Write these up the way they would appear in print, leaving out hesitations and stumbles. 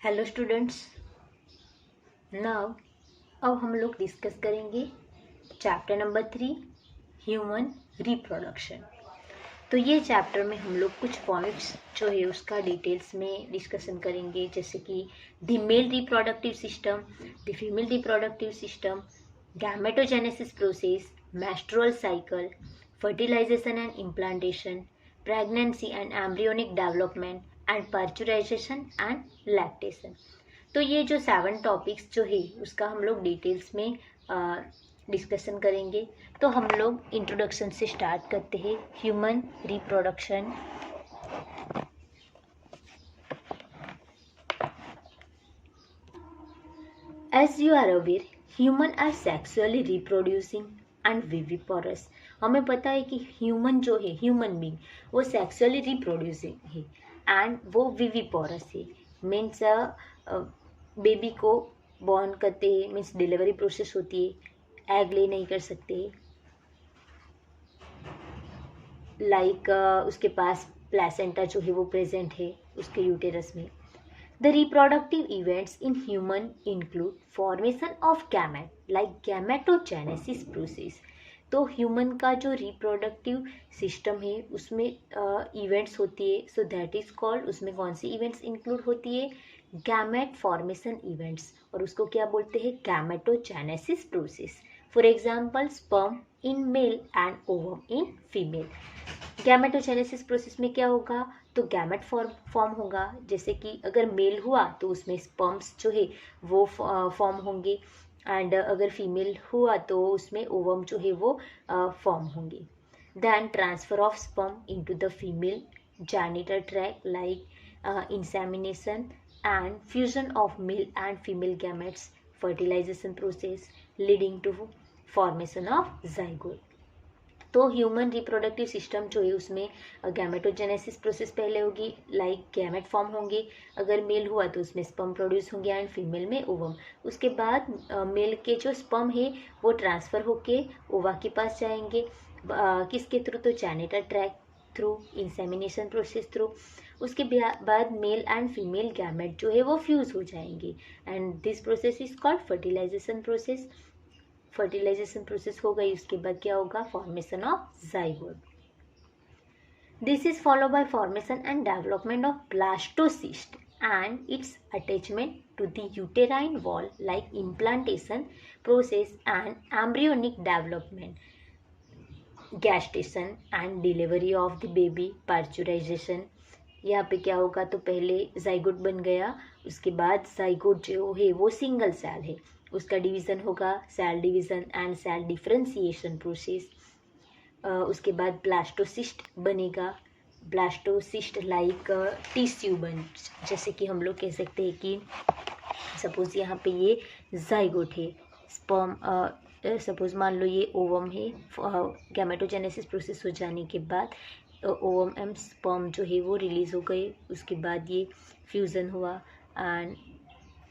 Hello students. Now अब हम लोग डिस्कस करेंगे चैप्टर नंबर 3 ह्यूमन रिप्रोडक्शन। तो ये चैप्टर में हम लोग कुछ पॉइंट्स जो है उसका डिटेल्स में डिस्कशन करेंगे, जैसे कि the male reproductive system, the female reproductive system, gametogenesis process, menstrual cycle, fertilization and implantation, pregnancy and embryonic development, and parturition and lactation। तो ये जो 7 टॉपिक्स जो है उसका हम लोग डिटेल्स में डिस्कशन करेंगे। तो हम लोग इंट्रोडक्शन से स्टार्ट करते हैं। Human reproduction. As you are aware, human are sexually reproducing and viviparous. हमें पता है कि ह्यूमन जो है, ह्यूमन बींग, वो सेक्सुअली रिप्रोड्यूसिंग है एंड वो विविपोरस है। मीन्स बेबी को बॉर्न करते हैं, मीन्स डिलीवरी प्रोसेस होती है, एग ले नहीं कर सकते, लाइक उसके पास प्लेसेंटा जो है वो प्रेजेंट है उसके यूटेरस में। The reproductive events in human include formation of gamete like gametogenesis process। तो ह्यूमन का जो रिप्रोडक्टिव सिस्टम है उसमें इवेंट्स होती है, सो दैट इज कॉल्ड, उसमें कौन सी इवेंट्स इंक्लूड होती है? गैमेट फॉर्मेशन इवेंट्स, और उसको क्या बोलते हैं? Gametogenesis process. For example sperm in male and ovum in female. Gametogenesis process में क्या होगा? तो गैमेट फॉर्म होगा, जैसे कि अगर मेल हुआ तो उसमें स्पर्म्स जो है वो फॉर्म होंगे, एंड अगर फीमेल हुआ तो उसमें ओवम जो है वो फॉर्म होंगे। Then transfer of sperm into the female genital tract like insemination and fusion of male and female gametes, fertilization process leading to formation of zygote. तो ह्यूमन रिप्रोडक्टिव सिस्टम जो है उसमें गैमेटोजेनेसिस प्रोसेस पहले होगी, like gamete form होंगे, अगर mail हुआ तो उसमें स्पर्म प्रोड्यूस होंगे एंड फीमेल में ओवम। उसके बाद मेल के जो स्पर्म है वो ट्रांसफ़र होके ओवा के पास जाएंगे, किसके थ्रू? तो genital tract through, insemination process through. उसके बाद मेल एंड फीमेल गैमेट जो है वो फ्यूज़ हो जाएंगे and this process is called fertilization process. Fertilization process हो गई, उसके बाद क्या होगा? Formation of zygote. This is follow by formation and development of blastocyst and its attachment to the uterine wall like implantation process and embryonic development, gestation and delivery of the baby, parturition. यहाँ पे क्या होगा? तो पहले zygote बन गया, उसके बाद जाइगोट जो है वो सिंगल सेल है, उसका डिवीज़न होगा cell division and cell differentiation process. उसके बाद ब्लास्टोसिस्ट बनेगा, ब्लास्टोसिस्ट लाइक टिश्यू बन, जैसे कि हम लोग कह सकते हैं कि सपोज यहाँ पे ये जाइगोट है, स्पर्म सपोज मान लो ये ओवम है, गैमेटोजेनेसिस प्रोसेस हो जाने के बाद ओवम एंड स्पर्म जो है वो रिलीज़ हो गए, उसके बाद ये फ्यूज़न हुआ एंड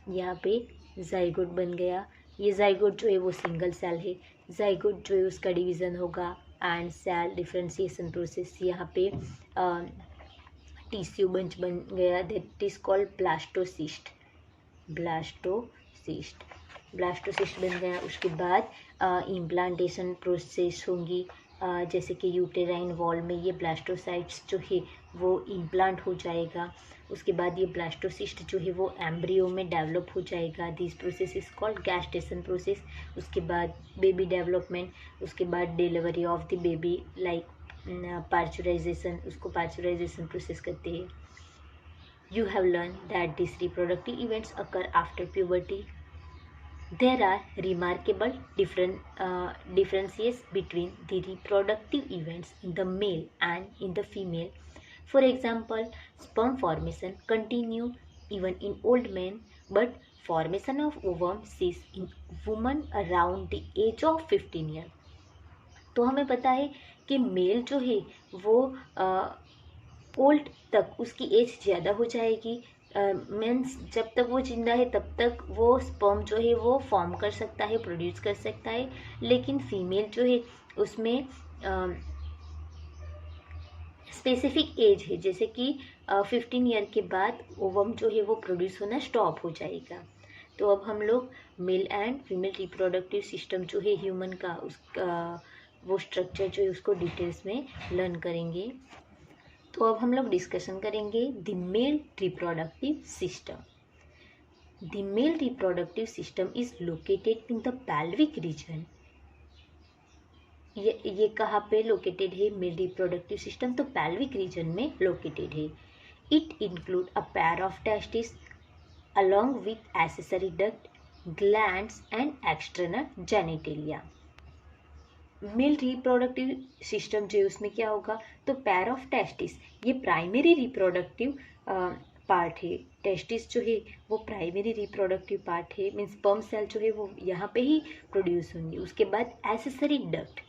यहाँ पे जाइगोट बन गया। ये जाइगोट जो है वो सिंगल सेल है, जाइगोट जो है उसका डिवीज़न होगा एंड सेल डिफरेंशिएशन प्रोसेस, यहाँ पे टिश्यू बंच बन गया, that is called blastocyst. Blastocyst blastocyst बन गया। उसके बाद इम्प्लांटेशन प्रोसेस होंगी, जैसे कि यूटेराइन वॉल में ये ब्लास्टोसाइट्स जो है वो इम्प्लांट हो जाएगा, उसके बाद ये ब्लास्टोसिस्ट जो है वो एम्ब्रियो में डेवलप हो जाएगा, this process is called gestation process. उसके बाद बेबी डेवलपमेंट, उसके बाद delivery of the baby like पार्चुराइजेशन, उसको पार्चुराइजेशन प्रोसेस कहते हैं। You have learned that these reproductive events occur after puberty. There are remarkable differences between the reproductive events in the male and in the female. For example, sperm formation continue even in old men, but formation of ovum cease in women around the age of 15 years. तो हमें पता है कि mail जो है वो old तक उसकी एज ज़्यादा हो जाएगी, मीन्स जब तक वो जिंदा है तब तक वो स्पर्म जो है वो फॉर्म कर सकता है, प्रोड्यूस कर सकता है, लेकिन फीमेल जो है उसमें स्पेसिफिक एज है, जैसे कि 15 ईयर के बाद ओवम जो है वो प्रोड्यूस होना स्टॉप हो जाएगा। तो अब हम लोग mail and female reproductive system जो है ह्यूमन का, उसका वो स्ट्रक्चर जो है उसको डिटेल्स में लर्न करेंगे। तो अब हम लोग डिस्कशन करेंगे the male reproductive system. The male reproductive system is located in the pelvic region. ये कहाँ पे लोकेटेड है मेल रिप्रोडक्टिव सिस्टम? तो pelvic रीजन में लोकेटेड है। It include a pair of testis along with accessory duct, glands and external genitalia। Male reproductive system जो है उसमें क्या होगा? तो पेयर ऑफ टेस्टिस, ये प्राइमरी रिप्रोडक्टिव पार्ट है। टेस्टिस जो है वो प्राइमरी रिप्रोडक्टिव पार्ट है, मीन्स स्पर्म सेल जो है वो यहाँ पे ही प्रोड्यूस होंगे। उसके बाद accessory duct,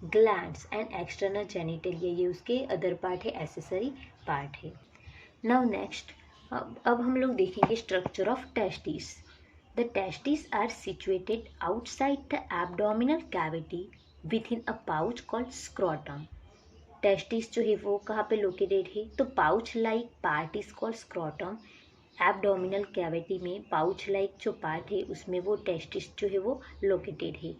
glands and external genitalia, ये उसके अदर पार्ट है, एसेसरी पार्ट है। नाउ नेक्स्ट, अब हम लोग देखेंगे structure of testis. The testis are situated outside the abdominal cavity within a pouch called scrotum. Testis जो है वो कहाँ पे लोकेटेड है? तो pouch like part is called scrotum. Abdominal cavity में पाउच लाइक जो पार्ट है उसमें वो टेस्टिस जो है वो लोकेटेड है।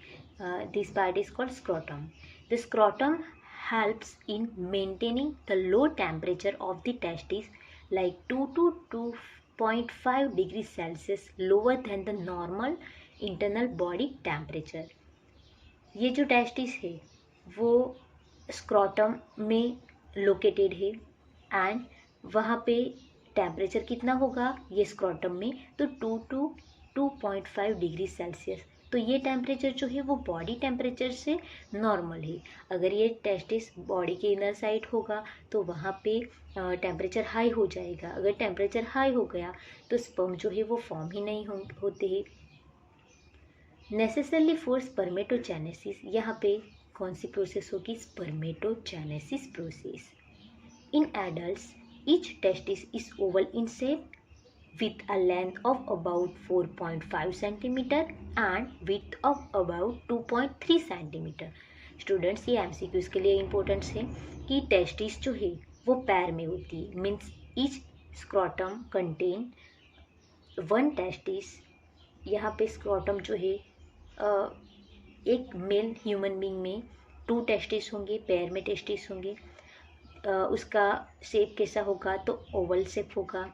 This part is called scrotum. The scrotum helps in maintaining the low temperature of the testes, like 2 to 2.5 degrees Celsius lower than the normal internal body temperature। ये जो टेस्टिस है वो स्क्रोटम में located है and वहाँ पे temperature कितना होगा ये स्क्रोटम में? तो 2 to 2.5 डिग्री सेल्सियस। तो ये टेम्परेचर जो है वो बॉडी टेम्परेचर से नॉर्मल है। अगर ये टेस्टिस बॉडी के इनर साइड होगा तो वहाँ पे टेम्परेचर हाई हो जाएगा। अगर टेम्परेचर हाई हो गया तो स्पर्म जो है वो फॉर्म ही नहीं होते हैं। नेसेसरली फॉर स्पर्मेटोजेनेसिस, यहाँ पे कौन सी प्रोसेस होगी? Spermatogenesis process. In adults each testis is oval in shape with a length of about 4.5 centimeter and width of about 2.3 centimeter। Students ये MCQs के लिए इम्पोर्टेंट है कि टेस्टिस जो है वो पैर में होती है, means each scrotum contain one testis. यहाँ पे स्क्रोटम जो है एक मेल ह्यूमन बींग में 2 टेस्टिस होंगे, पैर में टेस्टिस होंगे। उसका शेप कैसा होगा? तो ओवल शेप होगा।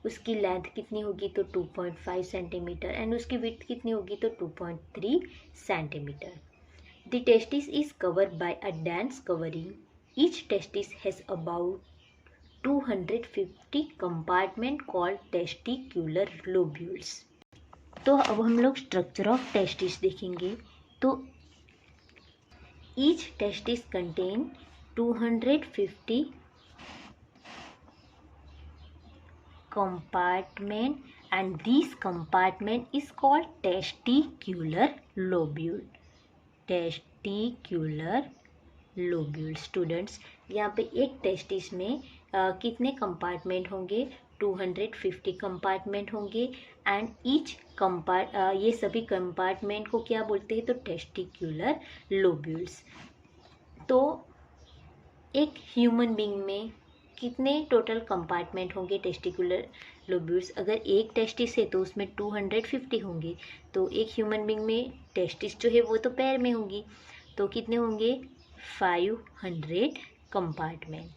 उसकी लेंथ कितनी होगी? तो 2.5 सेंटीमीटर एंड उसकी विड्थ कितनी होगी? तो 2.3 centimetre. The testis is covered by a dense covering. Each testis has about 250 compartment called testicular lobules. तो अब हम लोग स्ट्रक्चर ऑफ टेस्टिस देखेंगे। तो each testis contain 250 compartment and this compartment is called testicular lobule। testicular lobule। Students यहाँ पे एक testis में कितने कंपार्टमेंट होंगे? 250 कंपार्टमेंट होंगे एंड ईच ये सभी कंपार्टमेंट को क्या बोलते हैं? तो टेस्टिक्यूलर लोब्यूल्स। तो एक ह्यूमन बीइंग में कितने टोटल कंपार्टमेंट होंगे टेस्टिकुलर लोब्यूल्स? अगर एक टेस्टिस है तो उसमें 250 होंगे। तो एक ह्यूमन बीइंग में टेस्टिस जो है वो तो पैर में होंगी, तो कितने होंगे? 500 compartment.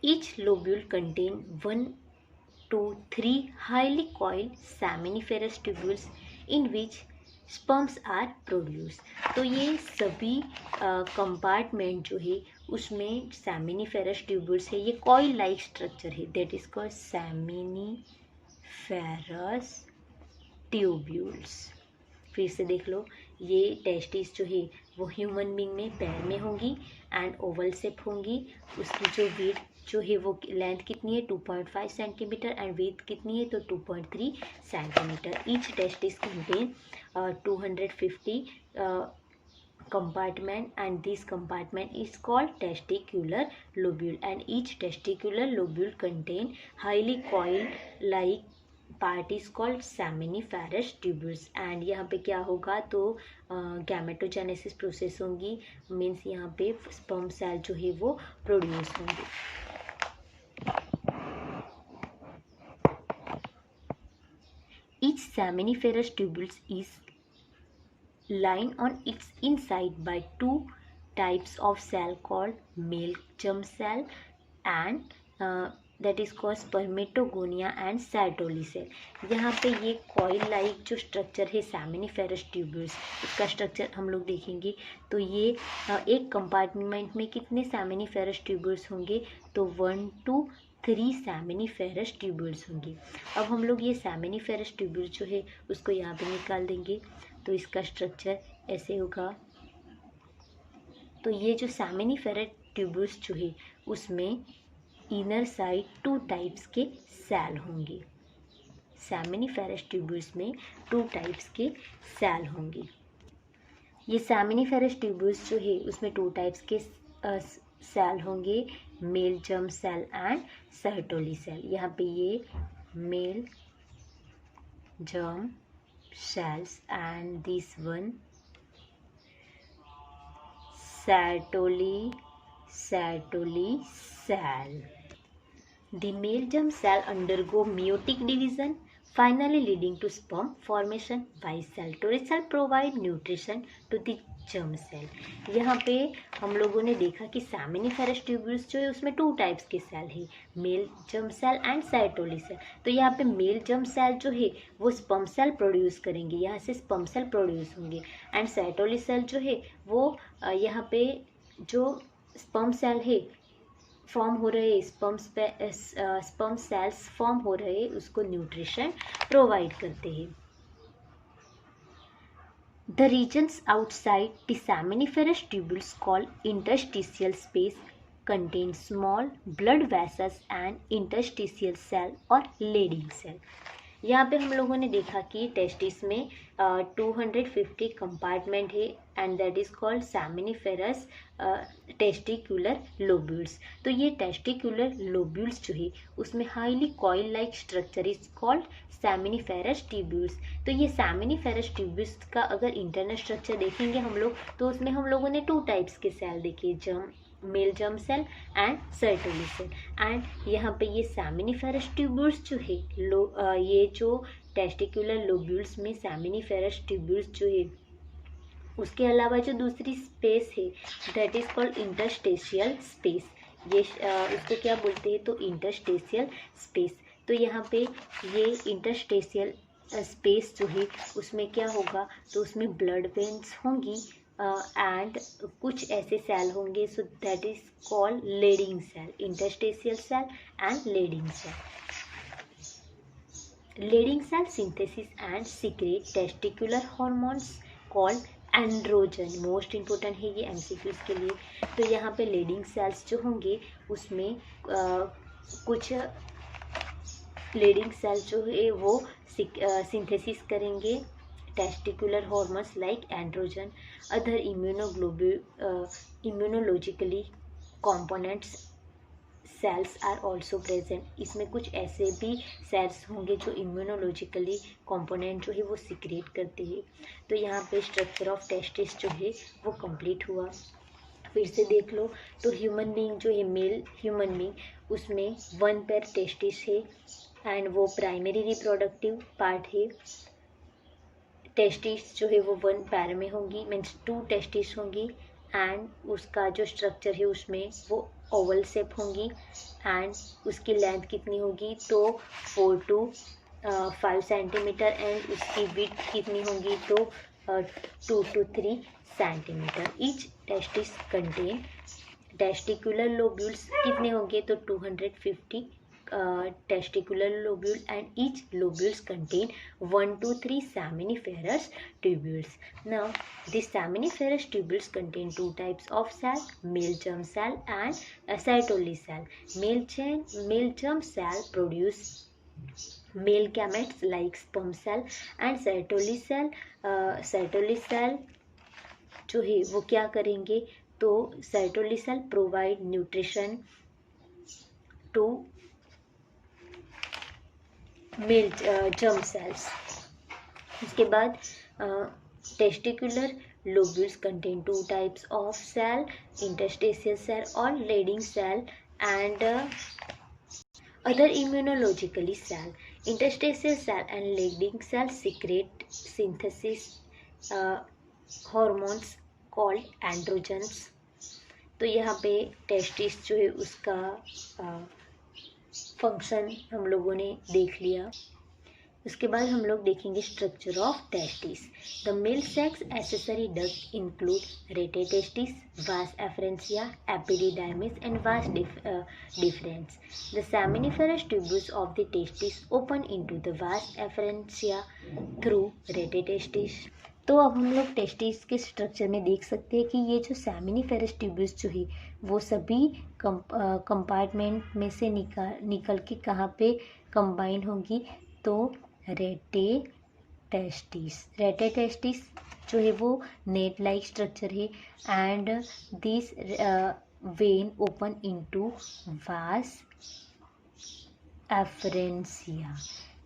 Each lobule contain 1 to 3 highly coiled seminiferous tubules in which sperms are produce. तो ये सभी कंपार्टमेंट जो है उसमें सेमिनिफेरस ट्यूब्यूल्स है। ये कॉइल लाइक स्ट्रक्चर है, that is called seminiferous tubules. फिर से देख लो, ये टेस्टिस जो है वो ह्यूमन बीइंग में पैर में होंगी एंड ओवल शेप होंगी। उसकी जो विड्थ जो है वो लेंथ कितनी है? 2.5 सेंटीमीटर एंड विड्थ कितनी है? तो 2.3 centimetre. Each testis contain 250 compartment and this compartment is called testicular lobule and each testicular lobule contain highly coiled like part is called seminiferous tubules and यहाँ पे क्या होगा तो गैमेटोजेनेसिस प्रोसेस होंगी, means यहाँ पे स्पर्म सेल जो है वो प्रोड्यूस होंगे। Each seminiferous tubules is lined on its inside by two types of cell called male germ cell and that is called spermatogonia and Sertoli cell। यहाँ पे ये कॉइल लाइक जो स्ट्रक्चर है seminiferous tubules, इसका structure हम लोग देखेंगे। तो ये एक कंपार्टमेंट में कितने सेमिनिफेरस ट्यूब्यूल्स होंगे, तो 1 to 3 सेमिनिफेरस ट्यूब्यूल्स होंगे। अब हम लोग ये सेमिनिफेरस ट्यूब्यूल्स जो है उसको यहाँ पे निकाल देंगे। तो इसका स्ट्रक्चर ऐसे होगा। तो ये जो सेमिनिफेरस ट्यूब्यूल्स जो है उसमें इनर साइड 2 टाइप्स के सेल होंगे। सेमिनिफेरस ट्यूब्यूल्स में 2 टाइप्स के सेल होंगे। ये सेमिनिफेरस ट्यूब्यूल्स जो है उसमें 2 टाइप्स के सेल होंगे, male germ cell and Sertoli cell. यहाँ पे ये male germ cells and this one Sertoli cell. The male germ cell undergo meiotic division, finally leading to sperm formation, while Sertoli cell provide nutrition to the germ cell। यहाँ पे हम लोगों ने देखा कि सेमिनिफेरस ट्यूब्यूल्स जो है उसमें 2 टाइप्स के सेल है, male germ cell and Sertoli cell. तो यहाँ पे मेल जर्म सेल जो है वो स्पर्म सेल प्रोड्यूस करेंगे, यहाँ से स्पर्म सेल प्रोड्यूस होंगे, एंड सर्टोली सेल जो है वो यहाँ पे जो स्पर्म सेल है फॉर्म हो रहे, स्पर्म सेल्स फॉर्म हो रहे उसको न्यूट्रिशन प्रोवाइड करते हैं। The regions outside the seminiferous tubules called interstitial space contain small blood vessels and interstitial cell or Leydig cell। यहाँ पे हम लोगों ने देखा कि टेस्टिस में 250 कंपार्टमेंट है and that is called seminiferous testicular lobules. तो ये टेस्टिकुलर लोब्यूल्स जो है उसमें highly coil like structure is called seminiferous tubules. तो ये सेमिनिफेरस ट्यूब्यूल्स का अगर इंटरनल स्ट्रक्चर देखेंगे हम लोग तो उसमें हम लोगों ने 2 टाइप्स के सेल देखे, male germ cell and Sertoli cell. And यहाँ पे ये सेमिनिफेरस ट्यूब्यूल्स जो है ये जो टेस्टिकुलर लोब्यूल्स में सेमिनिफेरस ट्यूब्यूल्स जो है उसके अलावा जो दूसरी स्पेस है that is called interstitial space. ये उसको क्या बोलते हैं, तो इंटरस्टेशियल स्पेस। तो यहाँ पे ये इंटरस्टेशियल स्पेस जो है उसमें क्या होगा, तो उसमें ब्लड वेन्स होंगी एंड कुछ ऐसे सेल होंगे, so that is called Leydig cell, interstitial cell and Leydig cell. Leydig cell synthesis and secrete testicular hormones called androgen. Most important है ये एमसीक्यूज के लिए। तो यहाँ पे लेडिंग सेल्स जो होंगे उसमें कुछ लेडिंग सेल जो है वो सिंथेसिस करेंगे testicular hormones like androgen, other immunologically components cells are also present। इसमें कुछ ऐसे भी सेल्स होंगे जो इम्यूनोलॉजिकली कंपोनेंट जो है वो सिक्रेट करते हैं। तो यहाँ पे स्ट्रक्चर ऑफ टेस्टिस जो है वो कंप्लीट हुआ। फिर से देख लो, तो ह्यूमन बीइंग जो है मेल ह्यूमन बीइंग उसमें 1 पेयर टेस्टिस है एंड वो प्राइमरी रिप्रोडक्टिव पार्ट है। टेस्टिस जो है वो 1 पैर में होंगी, मीन्स 2 टेस्टिस होंगी एंड उसका जो स्ट्रक्चर है उसमें वो ओवल शेप होंगी एंड उसकी लेंथ कितनी होगी, तो 4 to 5 सेंटीमीटर एंड उसकी विड्थ कितनी होगी, तो 2 to 3 centimetre. Each testis contain testicular lobules कितने होंगे, तो 250 testicular lobule and each lobules contain 1 to 3 seminiferous tubules. Now these seminiferous tubules contain 2 types of cell, male germ cell and Sertoli cell. Male germ cell produce male gametes like sperm cell and Sertoli cell जो है वो क्या करेंगे, तो Sertoli cell provide nutrition to male germ cells. उसके बाद testicular lobules contain 2 types of cell, interstitial cell और Leydig cell and other immunologically cell. Interstitial cell and Leydig cell secrete synthesis hormones called androgens. तो यहाँ पे testis जो है उसका function हम लोगों ने देख लिया। उसके बाद हम लोग देखेंगे structure of testis. The male sex accessory duct include rete testis, vas efferentia, epididymis and vas deferens. The seminiferous tubules of the testis open into the vas efferentia through rate testis. तो अब हम लोग testis के structure में देख सकते हैं कि ये जो सेमिनिफेरस ट्यूब्यूल्स जो है वो सभी कंपार्टमेंट में से निकल के कहाँ पे कंबाइन होंगी, तो रेटे टेस्टिस जो है वो नेट लाइक स्ट्रक्चर है and this when open into vas एफरेंसिया।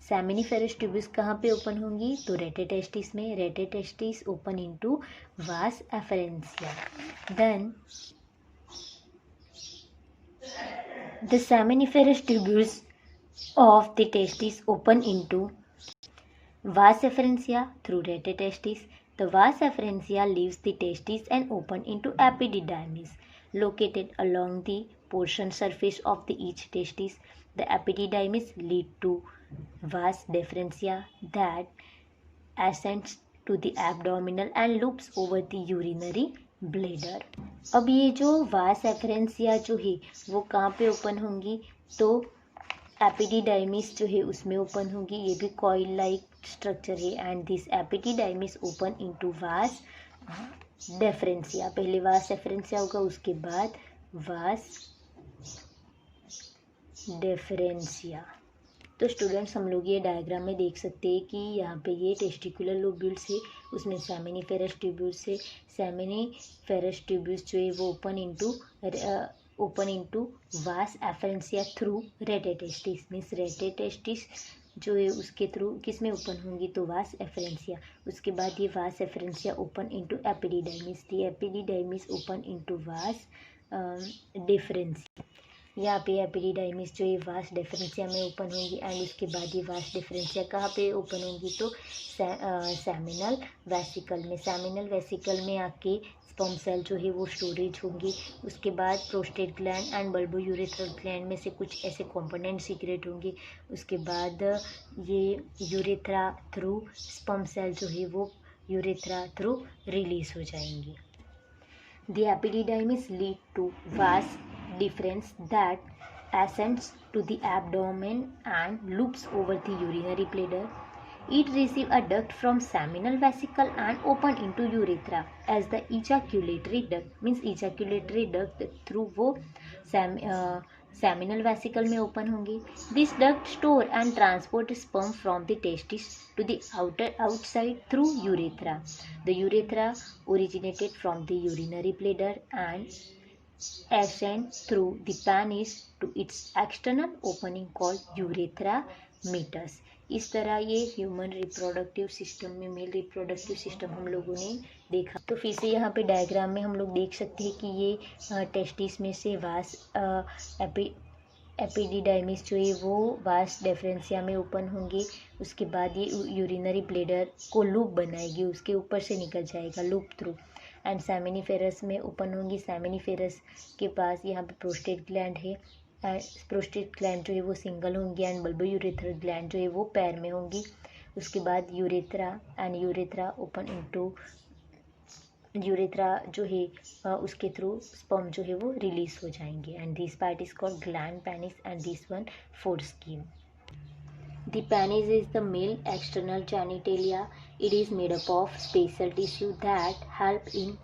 Seminiferous tubules कहाँ पे ओपन होंगी, तो रेटे टेस्टिस में। रेटे testis open into vas efferentia. Then the seminiferous tubules of the testis open into vas efferentia through rete testis. The vas efferentia leaves the testis and open into epididymis located along the portion surface of the each testis. The epididymis lead to vas deferentia that ascends to the abdominal and loops over the urinary bladder. अब ये जो vas efferentia जो है वो कहाँ पे open होंगी, तो एपिडिडाइमिस जो है उसमें ओपन होगी। ये भी कॉइल लाइक स्ट्रक्चर है and this epididymis open into वास डेफरेंसिया। पहले वास डेफरेंसिया होगा, उसके बाद वास डेफरेंसिया। तो स्टूडेंट्स हम लोग ये डायग्राम में देख सकते हैं कि यहाँ पे ये टेस्टिकुलर लोब्यूल्स है, उसमें सेमिनिफेरस ट्यूब्यूल्स है। सेमिनिफेरस ट्यूब्यूल्स जो है वो open into vas efferentia through रेटे टेस्टिस। मीन्स रेटे टेस्टिस जो है उसके थ्रू किस में ओपन होंगी, तो वास एफरेंसिया। उसके बाद ये वास एफरेंसिया ओपन इनटू एपिडिडाइमिस। दी एपिडिडाइमिस ओपन इनटू वास डिफरेंसिया। यहाँ पे एपिडिडाइमिस जो है वास डिफरेंसिया में ओपन होंगी एंड उसके बाद ये वास डिफरेंसिया कहाँ पे ओपन होंगी, तो सेमिनल वेसिकल में। सेमिनल वेसिकल में आके स्पर्म सेल जो है वो स्टोरेज होंगी। उसके बाद prostate gland and bulbo urethral gland में से कुछ ऐसे कंपोनेंट सीक्रेट होंगे। उसके बाद ये यूरेथ्रा थ्रू स्पर्म सेल जो है वो यूरेथ्रा थ्रू रिलीज हो जाएंगी। The epididymis lead to vas deferens that ascends to the abdomen and loops over the urinary bladder. It receives a duct from seminal vesicle and open into urethra as the ejaculatory duct. Means ejaculatory duct through वो seminal vesicle में open होंगी. This duct store and transport sperm from the testis to the outside through urethra. The urethra originated from the urinary bladder and ascend through the penis to its external opening called urethra meatus. इस तरह ये human reproductive system में, mail reproductive system हम लोगों ने देखा। तो फिर से यहाँ पे डायग्राम में हम लोग देख सकते हैं कि ये टेस्टिस में से वास एपिडिडाइमिस जो है वो वास डेफरेंसिया में ओपन होंगे। उसके बाद ये यूरिनरी ब्लेडर को लूप बनाएगी, उसके ऊपर से निकल जाएगा लूप थ्रू एंड सेमिनिफेरस में ओपन होंगी। सेमिनिफेरस के पास यहाँ पे प्रोस्टेट ग्लैंड है। प्रोस्टेट ग्लैंड जो है वो सिंगल होंगी एंड बल्बो यूरेथ्रल ग्लैंड जो है वो पैर में होंगी। उसके बाद urethra and urethra open into urethra जो है उसके थ्रू स्पर्म जो है वो रिलीज हो जाएंगे and this part is called gland penis and this one foreskin. The penis is the male external genitalia. It is made up of special tissue that help in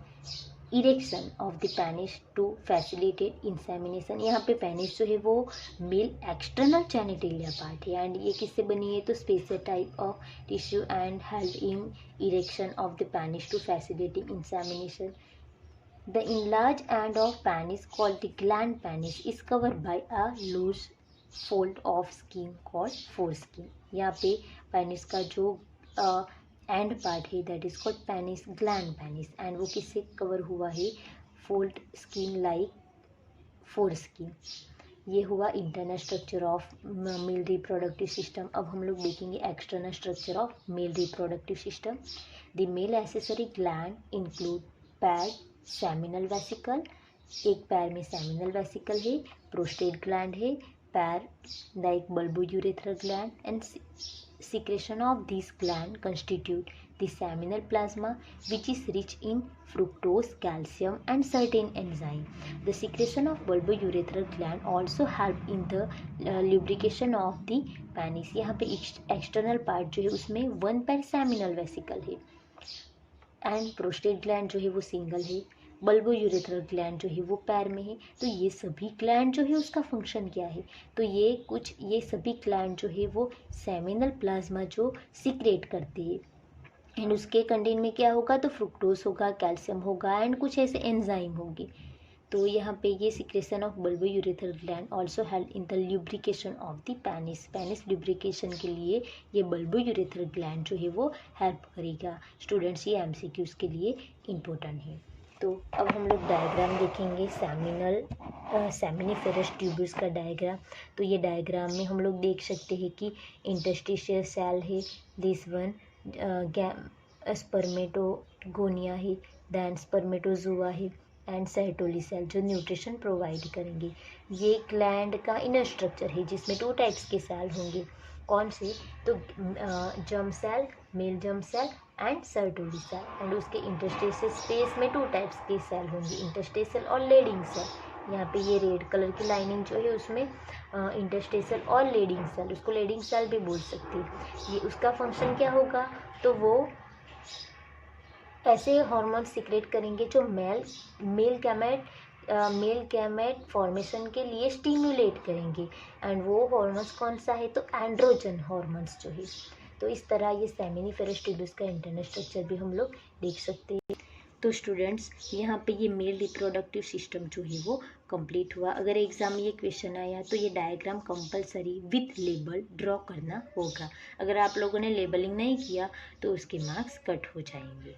erection of the penis to facilitate insemination. यहाँ पे penis जो है वो male external genitalia part है and ये किससे बनी है, तो special type of tissue and help in erection of the penis to facilitate insemination. The enlarged end of penis called the gland penis is covered by a loose fold of skin called foreskin. यहाँ पे penis का जो and part है that is called penis gland penis, and वो किससे cover हुआ है, fold skin like foreskin. ये हुआ internal structure of male reproductive system. अब हम लोग देखेंगे external structure of male reproductive system. The male accessory gland include paired, seminal vesicle, एक पैर में सेमिनल वेसिकल है, प्रोस्टेट ग्लैंड है, pair like bulbourethral gland, and secretion of these gland constitute the seminal plasma, which is rich in fructose, calcium and certain enzyme. The secretion of bulbourethral gland also help in the lubrication of the penis. यहाँ पे external part जो है उसमें one pair seminal vesicle है, and prostate gland जो है वो single है, बल्बोयूरेथ्रल ग्लैंड जो है वो पैर में है। तो ये सभी ग्लैंड जो है उसका फंक्शन क्या है, तो ये सभी ग्लैंड जो है वो सेमिनल प्लाज्मा जो सीक्रेट करते हैं, एंड उसके कंटेन में क्या होगा, तो फ्रुक्टोज होगा, कैल्शियम होगा एंड कुछ ऐसे एंजाइम होंगे। तो यहाँ पे ये secretion of bulbourethral gland also help in the lubrication of the penis. Penis lubrication के लिए ये बल्बोयूरेथ्रल ग्लैंड जो है वो हेल्प करेगा। स्टूडेंट्स ये एमसीक्यूज के लिए इम्पोर्टेंट है। तो अब हम लोग डायग्राम देखेंगे सेमिनिफेरस ट्यूब्यूल्स का डायग्राम। तो ये डायग्राम में हम लोग देख सकते हैं कि इंटरस्टिशियल सेल है, दिस वन स्पर्मेटोगोनिया है, दैन स्पर्मेटोजुआ है एंड सेटोली सेल जो न्यूट्रिशन प्रोवाइड करेंगे। ये ग्लैंड का इनर स्ट्रक्चर है जिसमें 2 टाइप्स के सेल होंगे। कौन से, तो germ cell, male germ cell and Sertoli cell, and उसके इंटरस्टिशियल स्पेस में 2 टाइप्स के सेल होंगे, इंटरस्टिशियल और लेडिंग सेल। यहाँ पे ये रेड कलर की लाइनिंग जो है उसमें इंटरस्टिशियल और लेडिंग सेल, उसको लेडिंग सेल भी बोल सकते हैं। ये उसका फंक्शन क्या होगा, तो वो ऐसे हार्मोन सीक्रेट करेंगे जो मेल गैमेट फॉर्मेशन के लिए स्टिमुलेट करेंगे, एंड वो हार्मोन्स कौन सा है, तो एंड्रोजन हार्मोन्स जो है। तो इस तरह ये सेमिनिफेरस ट्यूब्यूल्स का इंटरनल स्ट्रक्चर भी हम लोग देख सकते हैं। तो स्टूडेंट्स यहाँ पे ये मेल रिप्रोडक्टिव सिस्टम जो है वो कंप्लीट हुआ। अगर एग्जाम में ये क्वेश्चन आया तो ये diagram compulsory with label draw करना होगा। अगर आप लोगों ने लेबलिंग नहीं किया तो उसके मार्क्स कट हो जाएंगे।